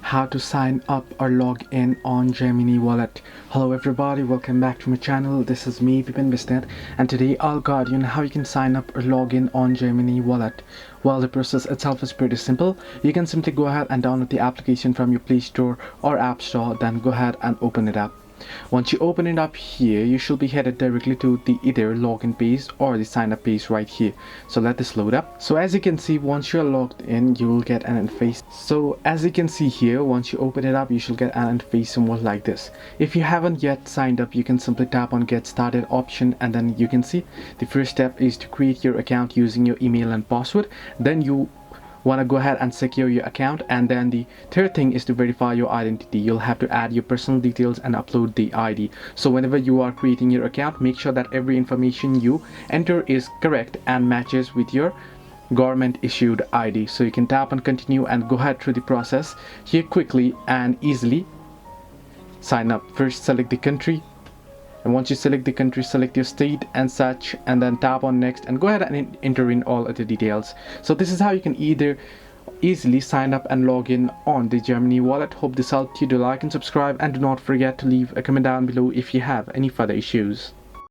how to sign up or log in on Gemini Wallet. Hello everybody, welcome back to my channel. This is me, Pipin Bisnet, and today I'll guide you on how you can sign up or log in on Gemini Wallet. Well, the process itself is pretty simple. You can simply go ahead and download the application from your Play Store or App Store, then go ahead and open it up. Once you open it up here, you should be headed directly to the either login page or the sign up page right here. So let this load up. So as you can see, once you're logged in, you will get an interface. So as you can see here, once you open it up, you should get an interface somewhat like this. If you haven't yet signed up, you can simply tap on get started option, and then you can see the first step is to create your account using your email and password. Then you want to go ahead and secure your account, and then the third thing is to verify your identity. You'll have to add your personal details and upload the ID. So whenever you are creating your account, make sure that every information you enter is correct and matches with your government issued ID. So you can tap on continue and go ahead through the process here quickly and easily. Sign up. First select the country, and once you select the country, select your state and such, and then tap on next and go ahead and enter in all of the details. So this is how you can either easily sign up and log in on the Gemini Wallet. Hope this helped you. Do like and subscribe, and do not forget to leave a comment down below if you have any further issues.